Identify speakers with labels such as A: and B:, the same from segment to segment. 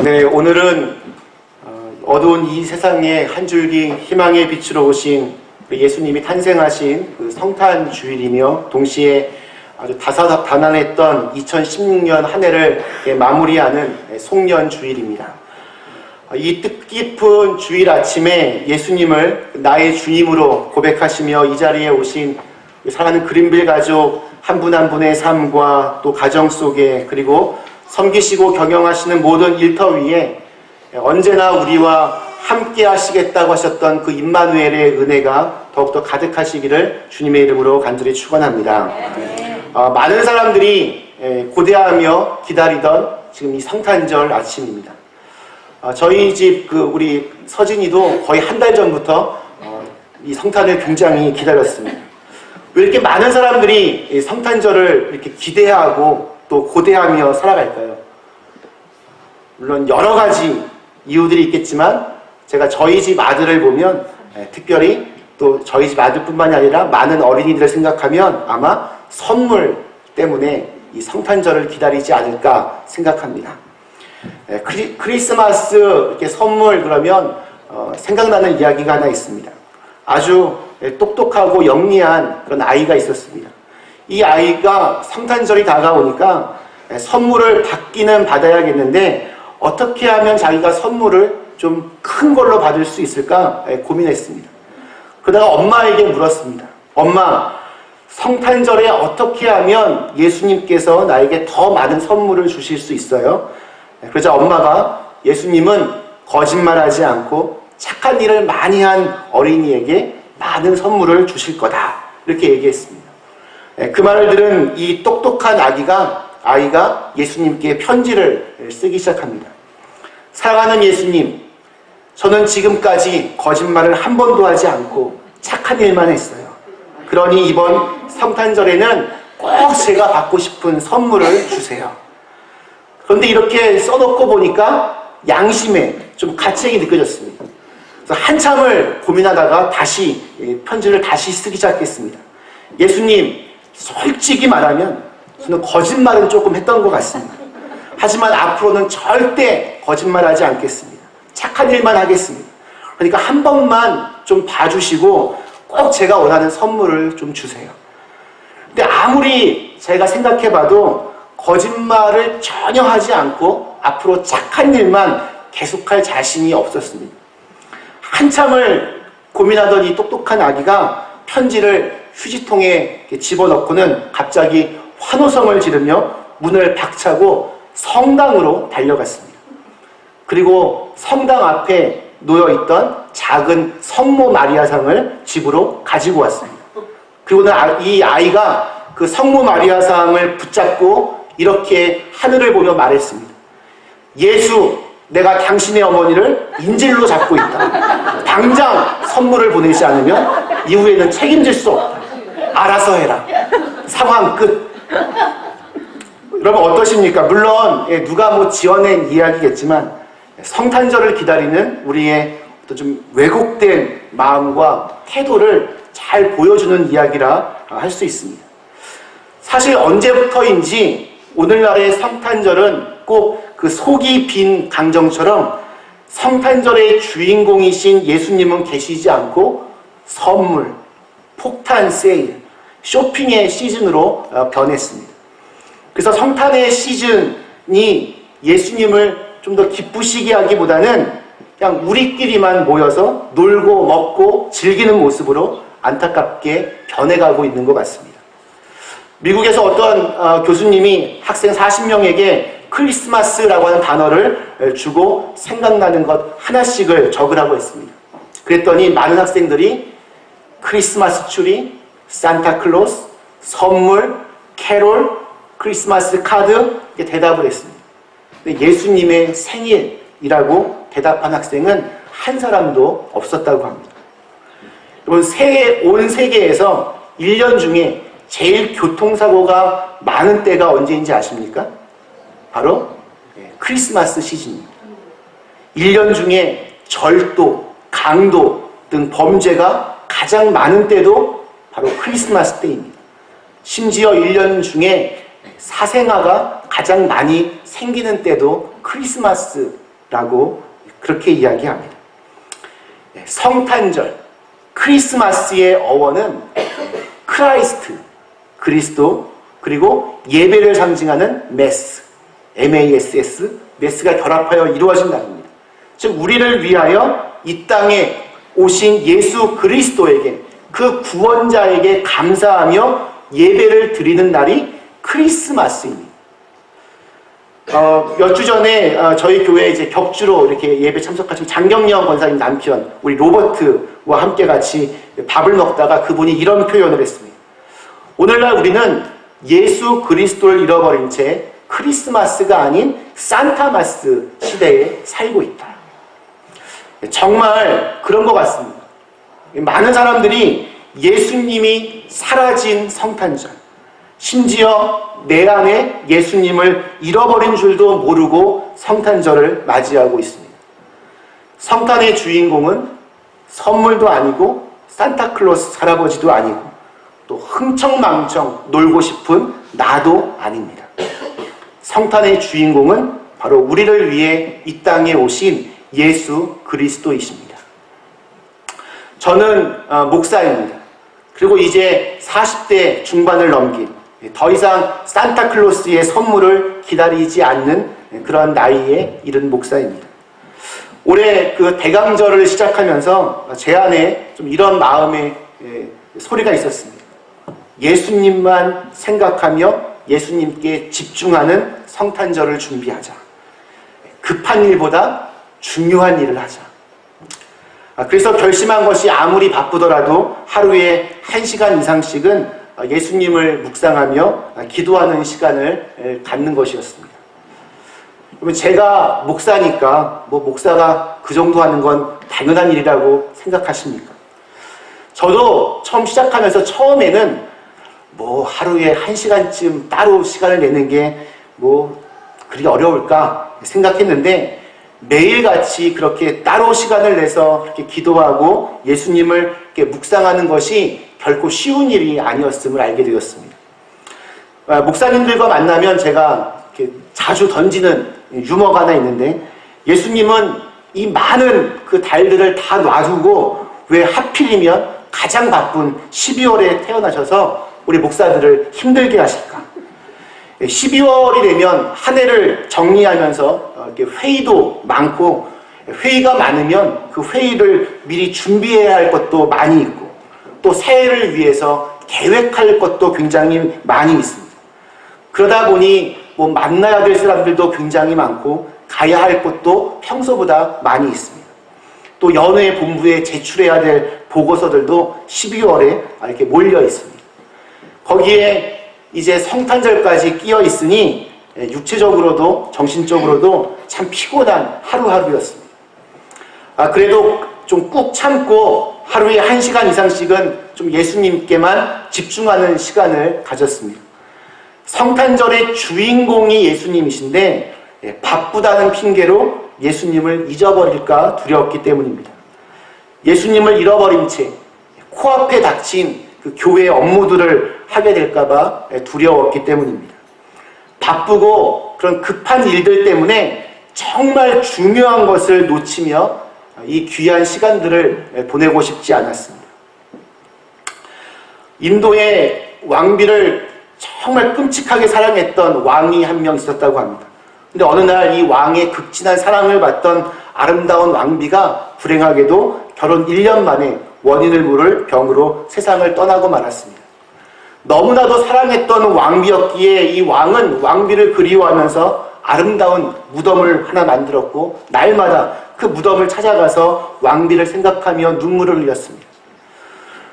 A: 네, 오늘은 어두운 이 세상에 한 줄기 희망의 빛으로 오신 예수님이 탄생하신 그 성탄 주일이며 동시에 아주 다사다난했던 2016년 한 해를 마무리하는 송년 주일입니다. 이 뜻깊은 주일 아침에 예수님을 나의 주님으로 고백하시며 이 자리에 오신 사랑하는 그린빌 가족 한 분 한 분의 삶과 또 가정 속에, 그리고 섬기시고 경영하시는 모든 일터 위에 언제나 우리와 함께 하시겠다고 하셨던 그 임마누엘의 은혜가 더욱더 가득하시기를 주님의 이름으로 간절히 축원합니다. 많은 사람들이 고대하며 기다리던 지금 이 성탄절 아침입니다. 저희 집 우리 서진이도 거의 한 달 전부터 이 성탄을 굉장히 기다렸습니다. 왜 이렇게 많은 사람들이 이 성탄절을 이렇게 기대하고 또 고대하며 살아갈까요? 물론 여러 가지 이유들이 있겠지만 제가 저희 집 아들을 보면 특별히 또 저희 집 아들뿐만이 아니라 많은 어린이들을 생각하면 아마 선물 때문에 이 성탄절을 기다리지 않을까 생각합니다. 크리스마스 이렇게 선물 그러면 생각나는 이야기가 하나 있습니다. 아주 똑똑하고 영리한 그런 아이가 있었습니다. 이 아이가 성탄절이 다가오니까 선물을 받기는 받아야겠는데 어떻게 하면 자기가 선물을 좀 큰 걸로 받을 수 있을까 고민했습니다. 그러다가 엄마에게 물었습니다. 엄마, 성탄절에 어떻게 하면 예수님께서 나에게 더 많은 선물을 주실 수 있어요? 그러자 엄마가 예수님은 거짓말하지 않고 착한 일을 많이 한 어린이에게 많은 선물을 주실 거다, 이렇게 얘기했습니다. 그 말을 들은 이 똑똑한 아이가 예수님께 편지를 쓰기 시작합니다. 사랑하는 예수님, 저는 지금까지 거짓말을 한 번도 하지 않고 착한 일만 했어요. 그러니 이번 성탄절에는 꼭 제가 받고 싶은 선물을 주세요. 그런데 이렇게 써놓고 보니까 양심에 좀 가책이 느껴졌습니다. 그래서 한참을 고민하다가 다시 편지를 다시 쓰기 시작했습니다. 예수님, 솔직히 말하면 저는 거짓말은 조금 했던 것 같습니다. 하지만 앞으로는 절대 거짓말하지 않겠습니다. 착한 일만 하겠습니다. 그러니까 한 번만 좀 봐주시고 꼭 제가 원하는 선물을 좀 주세요. 근데 아무리 제가 생각해봐도 거짓말을 전혀 하지 않고 앞으로 착한 일만 계속할 자신이 없었습니다. 한참을 고민하던 이 똑똑한 아기가 편지를 휴지통에 집어넣고는 갑자기 환호성을 지르며 문을 박차고 성당으로 달려갔습니다. 그리고 성당 앞에 놓여있던 작은 성모 마리아상을 집으로 가지고 왔습니다. 그리고는 이 아이가 그 성모 마리아상을 붙잡고 이렇게 하늘을 보며 말했습니다. 예수, 내가 당신의 어머니를 인질로 잡고 있다. 당장 선물을 보내지 않으면 이후에는 책임질 수 없다. 알아서 해라. 상황 끝. 여러분 어떠십니까? 물론 누가 지어낸 이야기겠지만 성탄절을 기다리는 우리의 또 좀 왜곡된 마음과 태도를 잘 보여주는 이야기라 할 수 있습니다. 사실 언제부터인지 오늘날의 성탄절은 꼭 그 속이 빈 강정처럼 성탄절의 주인공이신 예수님은 계시지 않고 선물, 폭탄 세일, 쇼핑의 시즌으로 변했습니다. 그래서 성탄의 시즌이 예수님을 좀 더 기쁘시게 하기보다는 그냥 우리끼리만 모여서 놀고 먹고 즐기는 모습으로 안타깝게 변해가고 있는 것 같습니다. 미국에서 어떤 교수님이 학생 40명에게 크리스마스라고 하는 단어를 주고 생각나는 것 하나씩을 적으라고 했습니다. 그랬더니 많은 학생들이 크리스마스 추리, 산타클로스, 선물, 캐롤, 크리스마스 카드, 이렇게 대답을 했습니다. 예수님의 생일이라고 대답한 학생은 한 사람도 없었다고 합니다. 여러분, 온 세계에서 1년 중에 제일 교통사고가 많은 때가 언제인지 아십니까? 바로 크리스마스 시즌입니다. 1년 중에 절도, 강도 등 범죄가 가장 많은 때도 바로 크리스마스 때입니다. 심지어 1년 중에 사생아가 가장 많이 생기는 때도 크리스마스 라고 그렇게 이야기합니다. 성탄절, 크리스마스의 어원은 크라이스트, 그리스도, 그리고 예배를 상징하는 메스, MASS, 메스가 결합하여 이루어진다는 즉 우리를 위하여 이 땅에 오신 예수 그리스도에게, 그 구원자에게 감사하며 예배를 드리는 날이 크리스마스입니다. 몇 주 전에 저희 교회에 이제 격주로 이렇게 예배 참석하신 장경영 권사님 남편 우리 로버트와 함께 같이 밥을 먹다가 그분이 이런 표현을 했습니다. 오늘날 우리는 예수 그리스도를 잃어버린 채 크리스마스가 아닌 산타마스 시대에 살고 있다. 정말 그런 것 같습니다. 많은 사람들이 예수님이 사라진 성탄절, 심지어 내 안에 예수님을 잃어버린 줄도 모르고 성탄절을 맞이하고 있습니다. 성탄의 주인공은 선물도 아니고 산타클로스 할아버지도 아니고 또 흥청망청 놀고 싶은 나도 아닙니다. 성탄의 주인공은 바로 우리를 위해 이 땅에 오신 예수 그리스도이십니다. 저는 목사입니다. 그리고 이제 40대 중반을 넘긴 더 이상 산타클로스의 선물을 기다리지 않는 그런 나이에 이른 목사입니다. 올해 그 대강절을 시작하면서 제 안에 좀 이런 마음의 소리가 있었습니다. 예수님만 생각하며 예수님께 집중하는 성탄절을 준비하자. 급한 일보다 중요한 일을 하자. 그래서 결심한 것이 아무리 바쁘더라도 하루에 1시간 이상씩은 예수님을 묵상하며 기도하는 시간을 갖는 것이었습니다. 그러면 제가 목사니까 목사가 그 정도 하는 건 당연한 일이라고 생각하십니까? 저도 처음 시작하면서 처음에는 하루에 1시간쯤 따로 시간을 내는 게 그리 어려울까 생각했는데 매일같이 그렇게 따로 시간을 내서 그렇게 기도하고 예수님을 이렇게 묵상하는 것이 결코 쉬운 일이 아니었음을 알게 되었습니다. 목사님들과 만나면 제가 이렇게 자주 던지는 유머가 하나 있는데, 예수님은 이 많은 그 달들을 다 놔두고 왜 하필이면 가장 바쁜 12월에 태어나셔서 우리 목사들을 힘들게 하실까? 12월이 되면 한 해를 정리하면서 이렇게 회의도 많고, 회의가 많으면 그 회의를 미리 준비해야 할 것도 많이 있고, 또 새해를 위해서 계획할 것도 굉장히 많이 있습니다. 그러다 보니 만나야 될 사람들도 굉장히 많고 가야 할 것도 평소보다 많이 있습니다. 또 연회 본부에 제출해야 될 보고서들도 12월에 이렇게 몰려 있습니다. 거기에 이제 성탄절까지 끼어 있으니 육체적으로도 정신적으로도 참 피곤한 하루하루였습니다. 그래도 좀 꾹 참고 하루에 1시간 이상씩은 좀 예수님께만 집중하는 시간을 가졌습니다. 성탄절의 주인공이 예수님이신데 바쁘다는 핑계로 예수님을 잊어버릴까 두려웠기 때문입니다. 예수님을 잃어버린 채 코앞에 닥친 그 교회의 업무들을 하게 될까봐 두려웠기 때문입니다. 바쁘고 그런 급한 일들 때문에 정말 중요한 것을 놓치며 이 귀한 시간들을 보내고 싶지 않았습니다. 인도의 왕비를 정말 끔찍하게 사랑했던 왕이 한 명 있었다고 합니다. 근데 어느 날 이 왕의 극진한 사랑을 받던 아름다운 왕비가 불행하게도 결혼 1년 만에 원인을 모를 병으로 세상을 떠나고 말았습니다. 너무나도 사랑했던 왕비였기에 이 왕은 왕비를 그리워하면서 아름다운 무덤을 하나 만들었고 날마다 그 무덤을 찾아가서 왕비를 생각하며 눈물을 흘렸습니다.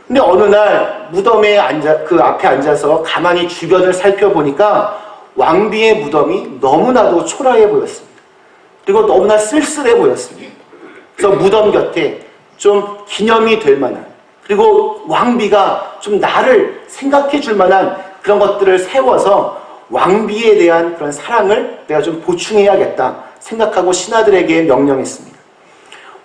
A: 근데 어느 날 무덤에 그 앞에 앉아서 가만히 주변을 살펴보니까 왕비의 무덤이 너무나도 초라해 보였습니다. 그리고 너무나 쓸쓸해 보였습니다. 그래서 무덤 곁에 좀 기념이 될 만한, 그리고 왕비가 좀 나를 생각해 줄 만한 그런 것들을 세워서 왕비에 대한 그런 사랑을 내가 좀 보충해야겠다 생각하고 신하들에게 명령했습니다.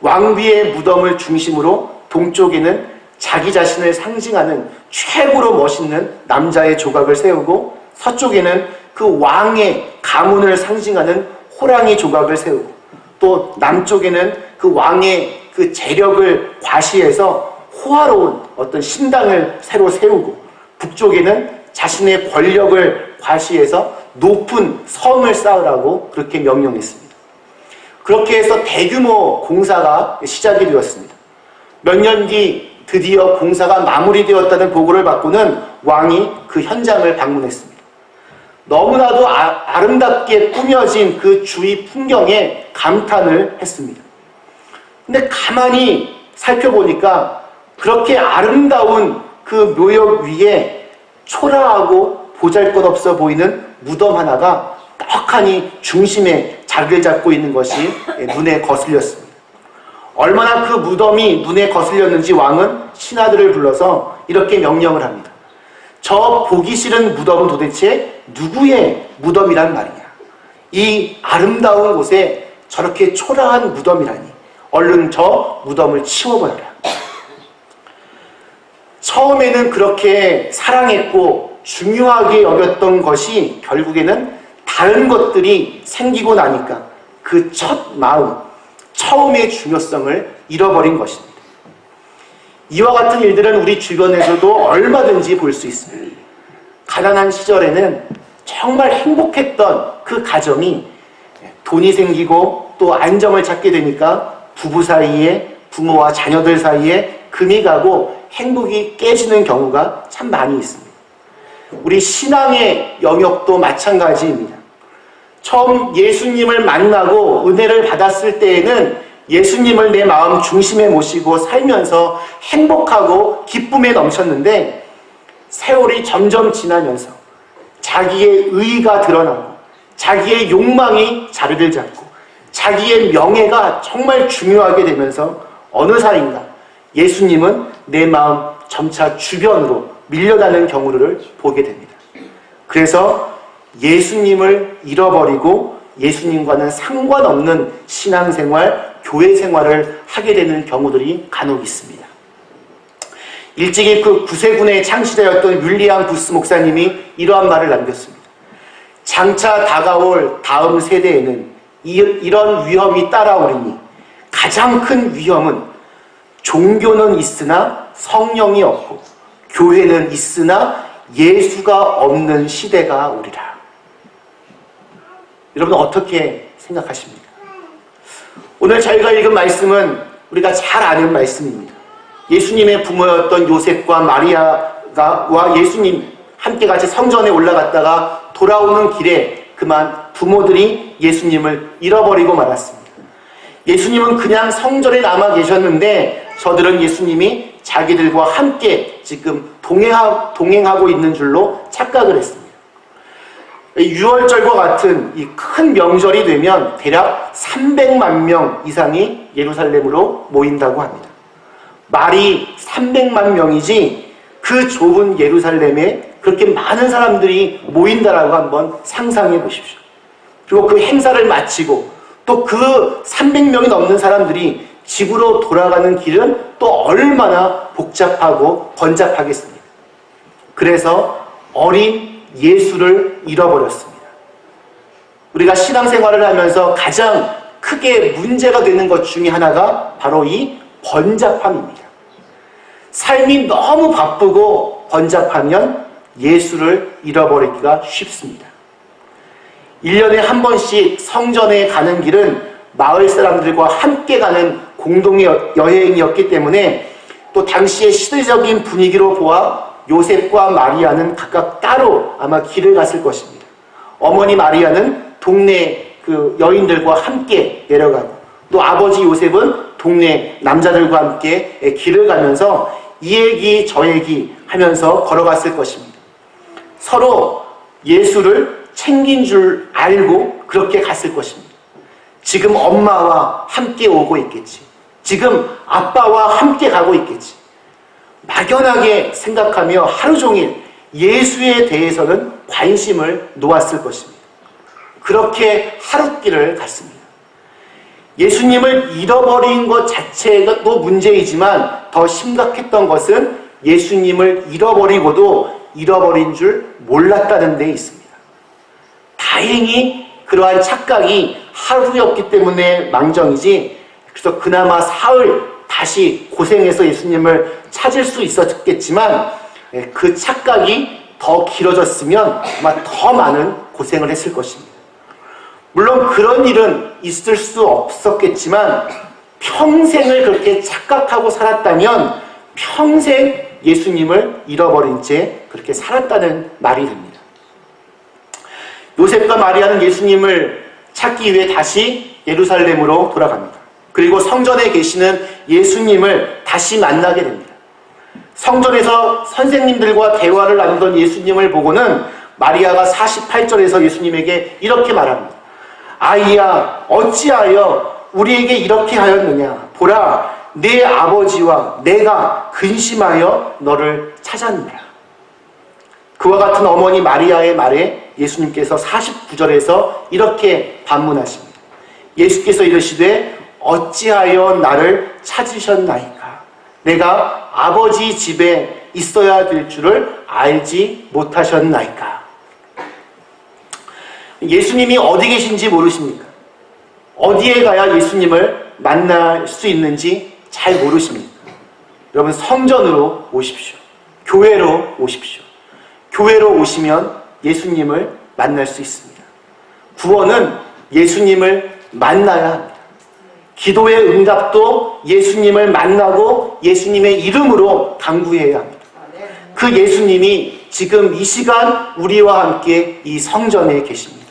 A: 왕비의 무덤을 중심으로 동쪽에는 자기 자신을 상징하는 최고로 멋있는 남자의 조각을 세우고, 서쪽에는 그 왕의 가문을 상징하는 호랑이 조각을 세우고, 또 남쪽에는 그 왕의 그 재력을 과시해서 호화로운 어떤 신당을 새로 세우고, 북쪽에는 자신의 권력을 과시해서 높은 성을 쌓으라고 그렇게 명령했습니다. 그렇게 해서 대규모 공사가 시작이 되었습니다. 몇 년 뒤 드디어 공사가 마무리되었다는 보고를 받고는 왕이 그 현장을 방문했습니다. 너무나도 아름답게 꾸며진 그 주위 풍경에 감탄을 했습니다. 근데 가만히 살펴보니까 그렇게 아름다운 그 묘역 위에 초라하고 보잘것없어 보이는 무덤 하나가 떡하니 중심에 자리를 잡고 있는 것이 눈에 거슬렸습니다. 얼마나 그 무덤이 눈에 거슬렸는지 왕은 신하들을 불러서 이렇게 명령을 합니다. 저 보기 싫은 무덤은 도대체 누구의 무덤이란 말이냐? 이 아름다운 곳에 저렇게 초라한 무덤이라니, 얼른 저 무덤을 치워버려라. 처음에는 그렇게 사랑했고 중요하게 여겼던 것이 결국에는 다른 것들이 생기고 나니까 그 첫 마음, 처음의 중요성을 잃어버린 것입니다. 이와 같은 일들은 우리 주변에서도 얼마든지 볼 수 있습니다. 가난한 시절에는 정말 행복했던 그 가정이 돈이 생기고 또 안정을 찾게 되니까 부부 사이에, 부모와 자녀들 사이에 금이 가고 행복이 깨지는 경우가 참 많이 있습니다. 우리 신앙의 영역도 마찬가지입니다. 처음 예수님을 만나고 은혜를 받았을 때에는 예수님을 내 마음 중심에 모시고 살면서 행복하고 기쁨에 넘쳤는데, 세월이 점점 지나면서 자기의 의의가 드러나고 자기의 욕망이 자리를 잡고 자기의 명예가 정말 중요하게 되면서 어느 살인가 예수님은 내 마음 점차 주변으로 밀려나는 경우를 보게 됩니다. 그래서 예수님을 잃어버리고 예수님과는 상관없는 신앙생활, 교회 생활을 하게 되는 경우들이 간혹 있습니다. 일찍이 그 구세군의 창시자였던 윌리엄 부스 목사님이 이러한 말을 남겼습니다. 장차 다가올 다음 세대에는 이런 위험이 따라오리니 가장 큰 위험은 종교는 있으나 성령이 없고 교회는 있으나 예수가 없는 시대가 오리라. 여러분 어떻게 생각하십니까? 오늘 저희가 읽은 말씀은 우리가 잘 아는 말씀입니다. 예수님의 부모였던 요셉과 마리아와 예수님 함께 같이 성전에 올라갔다가 돌아오는 길에 그만 부모들이 예수님을 잃어버리고 말았습니다. 예수님은 그냥 성전에 남아 계셨는데 저들은 예수님이 자기들과 함께 지금 동행하고 있는 줄로 착각을 했습니다. 6월절과 같은 이 큰 명절이 되면 대략 300만 명 이상이 예루살렘으로 모인다고 합니다. 말이 300만 명이지 그 좁은 예루살렘에 그렇게 많은 사람들이 모인다라고 한번 상상해 보십시오. 그리고 그 행사를 마치고 또 그 300명이 넘는 사람들이 집으로 돌아가는 길은 또 얼마나 복잡하고 번잡하겠습니까? 그래서 어린 예수를 잃어버렸습니다. 우리가 신앙생활을 하면서 가장 크게 문제가 되는 것 중에 하나가 바로 이 번잡함입니다. 삶이 너무 바쁘고 번잡하면 예수를 잃어버리기가 쉽습니다. 1년에 한 번씩 성전에 가는 길은 마을 사람들과 함께 가는 공동의 여행이었기 때문에 또 당시의 시대적인 분위기로 보아 요셉과 마리아는 각각 따로 아마 길을 갔을 것입니다. 어머니 마리아는 동네 그 여인들과 함께 내려가고 또 아버지 요셉은 동네 남자들과 함께 길을 가면서 이 얘기 저 얘기 하면서 걸어갔을 것입니다. 서로 예수를 챙긴 줄 알고 그렇게 갔을 것입니다. 지금 엄마와 함께 오고 있겠지. 지금 아빠와 함께 가고 있겠지. 막연하게 생각하며 하루 종일 예수에 대해서는 관심을 놓았을 것입니다. 그렇게 하룻길을 갔습니다. 예수님을 잃어버린 것 자체도 문제이지만 더 심각했던 것은 예수님을 잃어버리고도 잃어버린 줄 몰랐다는 데 있습니다. 다행히 그러한 착각이 하루였기 때문에 망정이지, 그래서 그나마 사흘 다시 고생해서 예수님을 찾을 수 있었겠지만 그 착각이 더 길어졌으면 아마 더 많은 고생을 했을 것입니다. 물론 그런 일은 있을 수 없었겠지만 평생을 그렇게 착각하고 살았다면 평생 예수님을 잃어버린 채 그렇게 살았다는 말이 됩니다. 요셉과 마리아는 예수님을 찾기 위해 다시 예루살렘으로 돌아갑니다. 그리고 성전에 계시는 예수님을 다시 만나게 됩니다. 성전에서 선생님들과 대화를 나누던 예수님을 보고는 마리아가 48절에서 예수님에게 이렇게 말합니다. 아이야, 어찌하여 우리에게 이렇게 하였느냐? 보라, 내 아버지와 내가 근심하여 너를 찾았느라. 그와 같은 어머니 마리아의 말에 예수님께서 49절에서 이렇게 반문하십니다. 예수께서 이르시되 어찌하여 나를 찾으셨나이까? 내가 아버지 집에 있어야 될 줄을 알지 못하셨나이까? 예수님이 어디 계신지 모르십니까? 어디에 가야 예수님을 만날 수 있는지 잘 모르십니까? 여러분, 성전으로 오십시오. 교회로 오십시오. 교회로 오시면 예수님을 만날 수 있습니다. 구원은 예수님을 만나야 합니다. 기도의 응답도 예수님을 만나고 예수님의 이름으로 간구해야 합니다. 그 예수님이 지금 이 시간 우리와 함께 이 성전에 계십니다.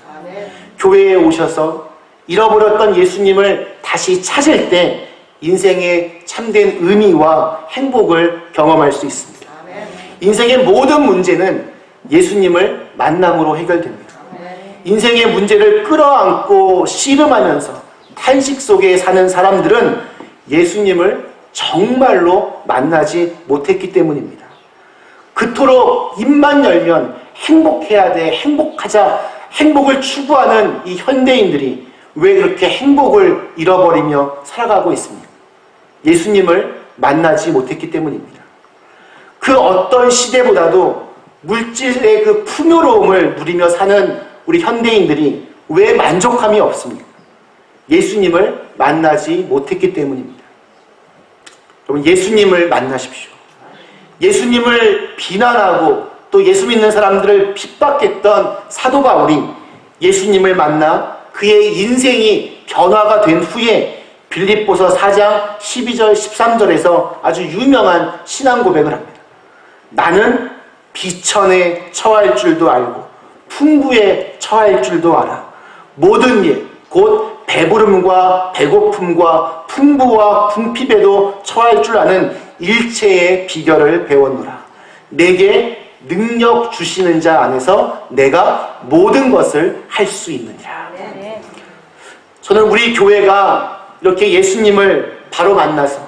A: 교회에 오셔서 잃어버렸던 예수님을 다시 찾을 때 인생의 참된 의미와 행복을 경험할 수 있습니다. 인생의 모든 문제는 예수님을 만남으로 해결됩니다. 인생의 문제를 끌어안고 씨름하면서 탄식 속에 사는 사람들은 예수님을 정말로 만나지 못했기 때문입니다. 그토록 입만 열면 행복해야 돼, 행복하자, 행복을 추구하는 이 현대인들이 왜 그렇게 행복을 잃어버리며 살아가고 있습니까? 예수님을 만나지 못했기 때문입니다. 그 어떤 시대보다도 물질의 그 풍요로움을 누리며 사는 우리 현대인들이 왜 만족함이 없습니까? 예수님을 만나지 못했기 때문입니다. 여러분, 예수님을 만나십시오. 예수님을 비난하고 또 예수 믿는 사람들을 핍박했던 사도 바울이 예수님을 만나 그의 인생이 변화가 된 후에 빌립보서 4장 12절 13절에서 아주 유명한 신앙 고백을 합니다. 나는 비천에 처할 줄도 알고 풍부에 처할 줄도 알아. 모든 일, 곧 배부름과 배고픔과 풍부와 궁핍에도 처할 줄 아는 일체의 비결을 배웠노라. 내게 능력 주시는 자 안에서 내가 모든 것을 할 수 있느니라. 저는 우리 교회가 이렇게 예수님을 바로 만나서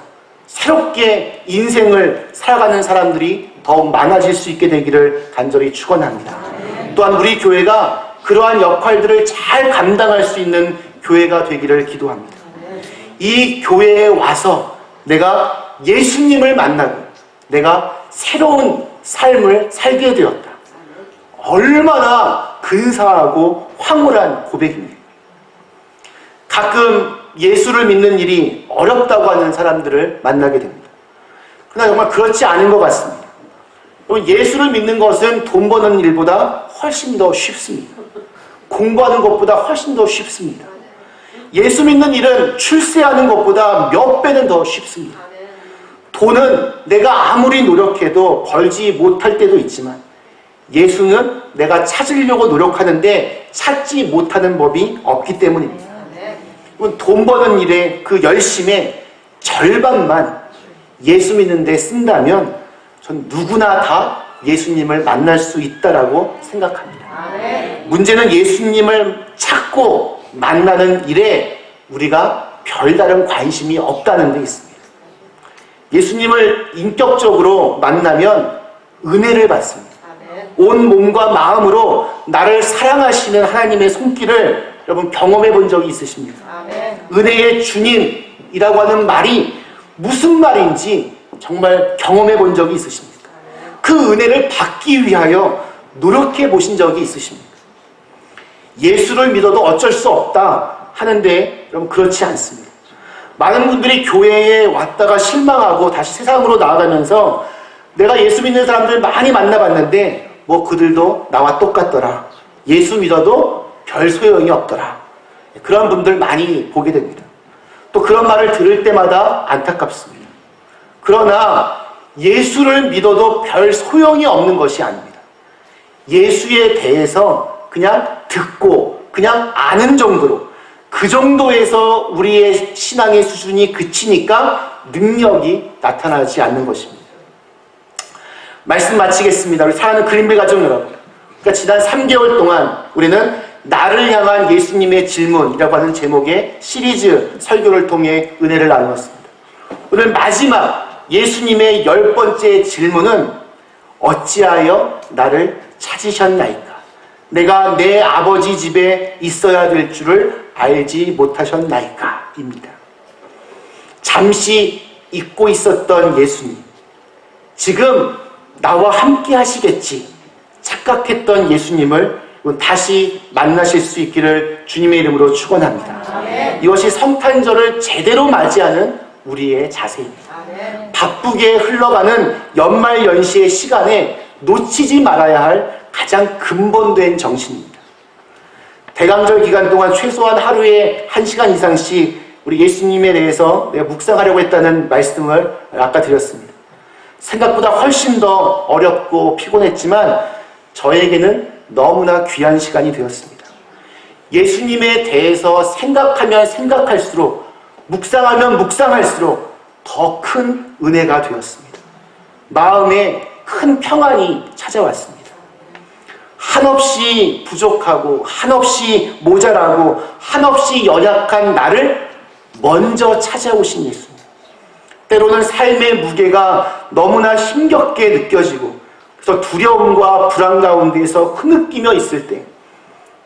A: 새롭게 인생을 살아가는 사람들이 더욱 많아질 수 있게 되기를 간절히 축원합니다. 또한 우리 교회가 그러한 역할들을 잘 감당할 수 있는 교회가 되기를 기도합니다. 이 교회에 와서 내가 예수님을 만나고 내가 새로운 삶을 살게 되었다. 얼마나 근사하고 황홀한 고백입니다. 가끔 예수를 믿는 일이 어렵다고 하는 사람들을 만나게 됩니다. 그러나 정말 그렇지 않은 것 같습니다. 예수를 믿는 것은 돈 버는 일보다 훨씬 더 쉽습니다. 공부하는 것보다 훨씬 더 쉽습니다. 예수 믿는 일은 출세하는 것보다 몇 배는 더 쉽습니다. 돈은 내가 아무리 노력해도 벌지 못할 때도 있지만 예수는 내가 찾으려고 노력하는데 찾지 못하는 법이 없기 때문입니다. 돈 버는 일에 그 열심의 절반만 예수 믿는 데 쓴다면 전 누구나 다 예수님을 만날 수 있다라고 생각합니다. 문제는 예수님을 찾고 만나는 일에 우리가 별다른 관심이 없다는 데 있습니다. 예수님을 인격적으로 만나면 은혜를 받습니다. 온 몸과 마음으로 나를 사랑하시는 하나님의 손길을 여러분 경험해 본 적이 있으십니까? 은혜의 주님이라고 하는 말이 무슨 말인지 정말 경험해 본 적이 있으십니까? 그 은혜를 받기 위하여 노력해 보신 적이 있으십니까? 예수를 믿어도 어쩔 수 없다. 하는데 여러분 그렇지 않습니다. 많은 분들이 교회에 왔다가 실망하고 다시 세상으로 나아가면서 내가 예수 믿는 사람들 많이 만나봤는데 뭐 그들도 나와 똑같더라. 예수 믿어도 별 소용이 없더라. 그런 분들 많이 보게 됩니다. 또 그런 말을 들을 때마다 안타깝습니다. 그러나 예수를 믿어도 별 소용이 없는 것이 아닙니다. 예수에 대해서 그냥 듣고 그냥 아는 정도로 그 정도에서 우리의 신앙의 수준이 그치니까 능력이 나타나지 않는 것입니다. 말씀 마치겠습니다. 우리 사랑하는 그린빌 가족 여러분. 그러니까 지난 3개월 동안 우리는 나를 향한 예수님의 질문이라고 하는 제목의 시리즈 설교를 통해 은혜를 나누었습니다. 오늘 마지막 예수님의 10번째 질문은 어찌하여 나를 찾으셨나이까? 내가 내 아버지 집에 있어야 될 줄을 알지 못하셨나이까? 입니다. 잠시 잊고 있었던 예수님, 지금 나와 함께 하시겠지 착각했던 예수님을 다시 만나실 수 있기를 주님의 이름으로 축원합니다. 이것이 성탄절을 제대로 맞이하는 우리의 자세입니다. 바쁘게 흘러가는 연말연시의 시간에 놓치지 말아야 할 가장 근본된 정신입니다. 대강절 기간 동안 최소한 하루에 1시간 이상씩 우리 예수님에 대해서 내가 묵상하려고 했다는 말씀을 아까 드렸습니다. 생각보다 훨씬 더 어렵고 피곤했지만 저에게는 너무나 귀한 시간이 되었습니다. 예수님에 대해서 생각하면 생각할수록, 묵상하면 묵상할수록 더 큰 은혜가 되었습니다. 마음에 큰 평안이 찾아왔습니다. 한없이 부족하고 한없이 모자라고 한없이 연약한 나를 먼저 찾아오신 예수님. 때로는 삶의 무게가 너무나 힘겹게 느껴지고 그래서 두려움과 불안 가운데에서 흐느끼며 있을 때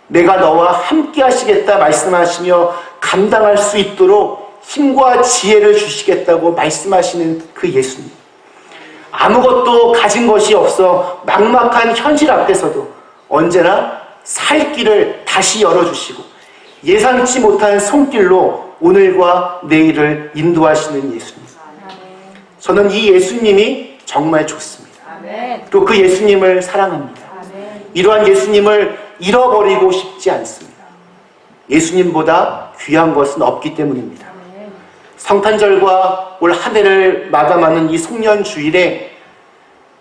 A: 내가 너와 함께 하시겠다 말씀하시며 감당할 수 있도록 힘과 지혜를 주시겠다고 말씀하시는 그 예수님. 아무것도 가진 것이 없어 막막한 현실 앞에서도 언제나 살 길을 다시 열어주시고 예상치 못한 손길로 오늘과 내일을 인도하시는 예수님. 저는 이 예수님이 정말 좋습니다. 또 그 예수님을 사랑합니다. 이러한 예수님을 잃어버리고 싶지 않습니다. 예수님보다 귀한 것은 없기 때문입니다. 성탄절과 올 한 해를 마감하는 이 송년주일에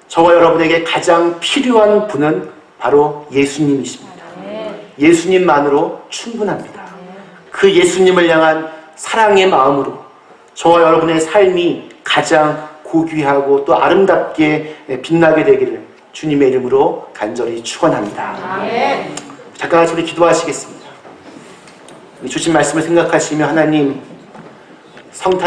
A: 저와 여러분에게 가장 필요한 분은 바로 예수님이십니다. 예수님만으로 충분합니다. 그 예수님을 향한 사랑의 마음으로 저와 여러분의 삶이 가장 고귀하고 또 아름답게 빛나게 되기를 주님의 이름으로 간절히 축원합니다. 잠깐 같이 우리 기도하시겠습니다. 주신 말씀을 생각하시며 하나님, 성탄